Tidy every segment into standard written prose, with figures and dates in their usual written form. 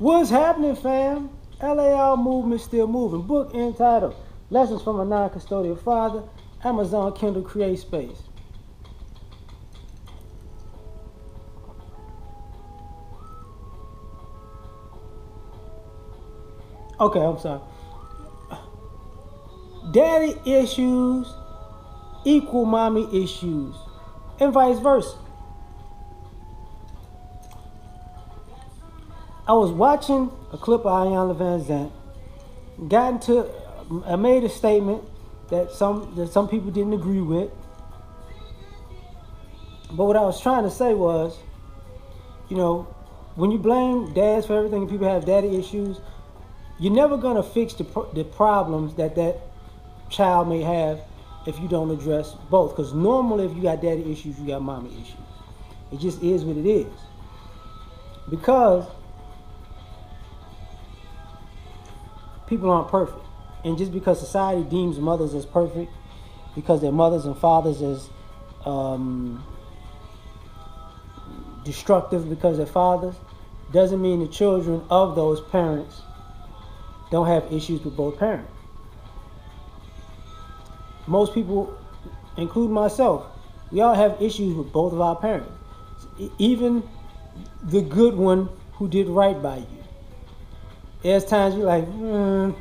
What's happening, fam? L.A.R movement still moving. Book entitled Lessons from a Non-Custodial Father. Amazon Kindle Create Space. Okay, I'm sorry. Daddy issues equal mommy issues, and vice versa. I was watching a clip of Ayanna Van Zant. I made a statement that some people didn't agree with. But what I was trying to say was, you know, when you blame dads for everything and people have daddy issues, you're never gonna fix the problems that child may have if you don't address both. Because normally, if you got daddy issues, you got mommy issues. It just is what it is. Because people aren't perfect, and just because society deems mothers as perfect, because their mothers and fathers as destructive because they're fathers, doesn't mean the children of those parents don't have issues with both parents. Most people, including myself, we all have issues with both of our parents. Even the good one who did right by you. There's times you're like, And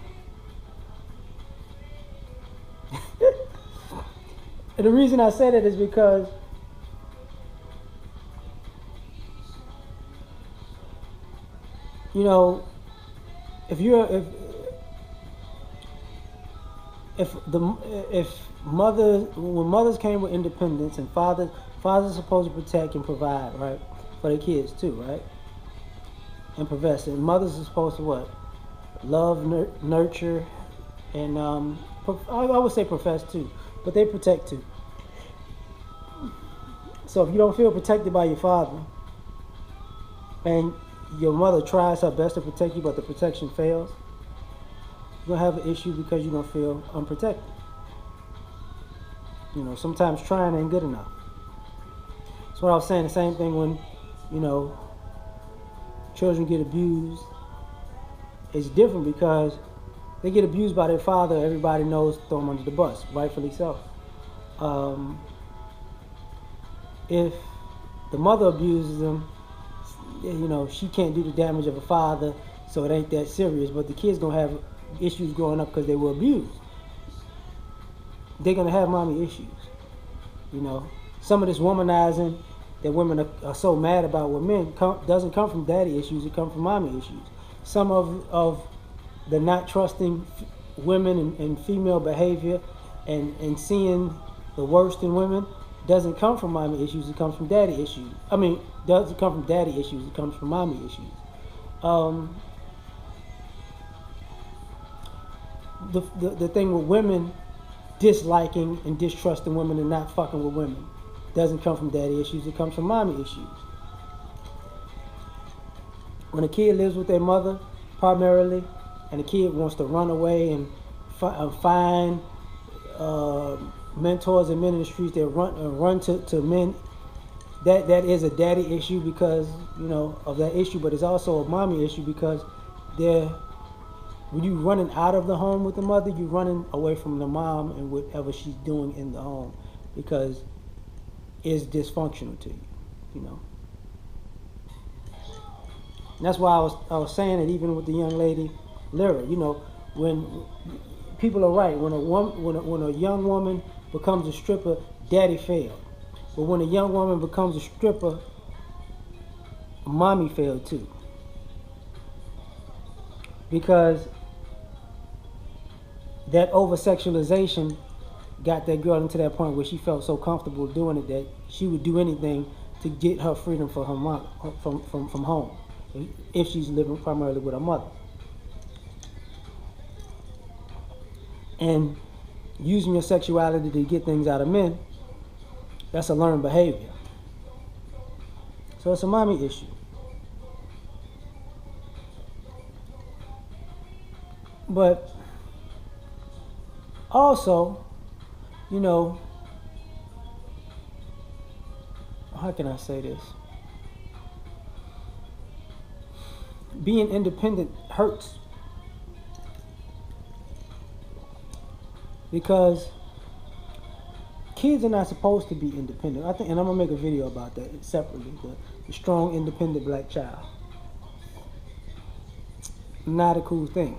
the reason I say that is because you know, if when mothers came with independence and fathers are supposed to protect and provide, right, for their kids too, right, and profess, and mothers are supposed to what, love, nurture, and I would say profess too, but they protect too. So if you don't feel protected by your father, and your mother tries her best to protect you, but the protection fails, you're gonna have an issue because you don't feel unprotected. You know, sometimes trying ain't good enough. That's what I was saying. The same thing when, you know, children get abused. It's different because they get abused by their father. Everybody knows, throw them under the bus, rightfully so. If the mother abuses them, you know, she can't do the damage of a father, so it ain't that serious. But the kids gonna have issues growing up because they were abused. They're gonna have mommy issues. You know, some of this womanizing that women are so mad about with men doesn't come from daddy issues. It comes from mommy issues. Some of the not trusting women and female behavior and seeing the worst in women doesn't come from mommy issues. It comes from daddy issues. I mean, doesn't come from daddy issues. It comes from mommy issues. The thing with women disliking and distrusting women and not fucking with women doesn't come from daddy issues. It comes from mommy issues. When a kid lives with their mother primarily, and the kid wants to run away and find mentors and men in the streets that run to men, that is a daddy issue because, you know, of that issue, but it's also a mommy issue because when you're running out of the home with the mother, you're running away from the mom and whatever she's doing in the home because it's dysfunctional to you, you know. And that's why I was saying that even with the young lady, L.A.R, you know, when people are right, when a young woman becomes a stripper, daddy failed. But when a young woman becomes a stripper, mommy failed too. Because that over-sexualization got that girl into that point where she felt so comfortable doing it that she would do anything to get her freedom for her mom, from home, if she's living primarily with her mother. And using your sexuality to get things out of men, that's a learned behavior. So it's a mommy issue. But also, you know, how can I say this? being independent hurts, because kids are not supposed to be independent. I think, and I'm gonna make a video about that separately. The strong, independent black child, not a cool thing.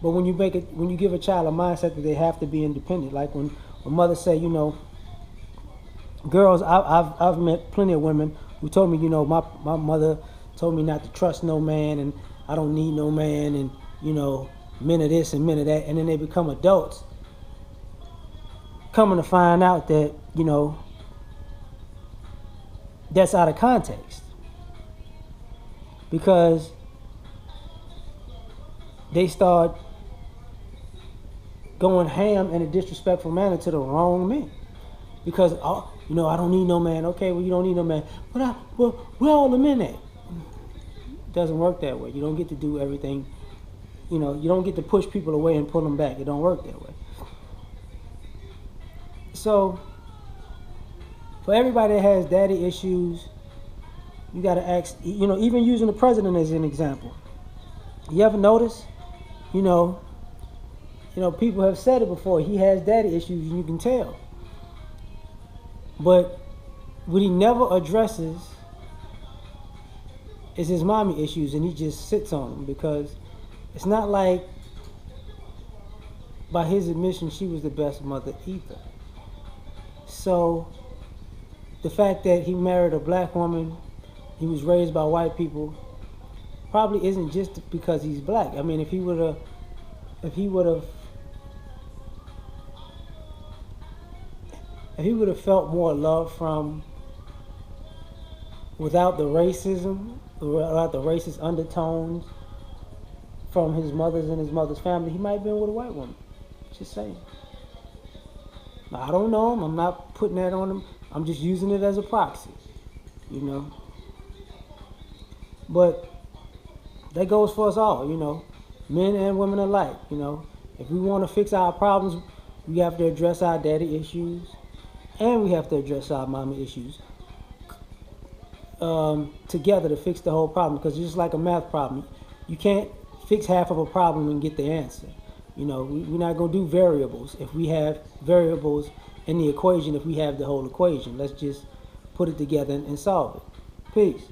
But when you give a child a mindset that they have to be independent, like when mothers say, you know, girls, I've met plenty of women who told me, you know, my mother told me not to trust no man, and I don't need no man, and you know, men of this and men of that, and then they become adults, coming to find out that, you know, that's out of context, because they start going ham in a disrespectful manner to the wrong men. Because, oh, you know, I don't need no man. Okay, well, you don't need no man. But where all the men at? It doesn't work that way. You don't get to do everything. You know, you don't get to push people away and pull them back. It don't work that way. So, for everybody that has daddy issues, you got to ask, you know, even using the president as an example. You ever notice, you know, people have said it before, he has daddy issues, and you can tell. But what he never addresses is his mommy issues, and he just sits on them, because it's not like, by his admission, she was the best mother either. So the fact that he married a black woman, he was raised by white people, probably isn't just because he's black. I mean, if he would have felt more love from, without the racism, without the racist undertones from his mother's and his mother's family, he might have been with a white woman. Just saying. Now, I don't know him. I'm not putting that on him. I'm just using it as a proxy, you know. But that goes for us all, you know, men and women alike, you know. If we want to fix our problems, we have to address our daddy issues, and we have to address our mama issues together to fix the whole problem. Because it's just like a math problem. You can't fix half of a problem and get the answer. You know, we're not going to do variables if we have variables in the equation, if we have the whole equation. Let's just put it together and solve it. Peace.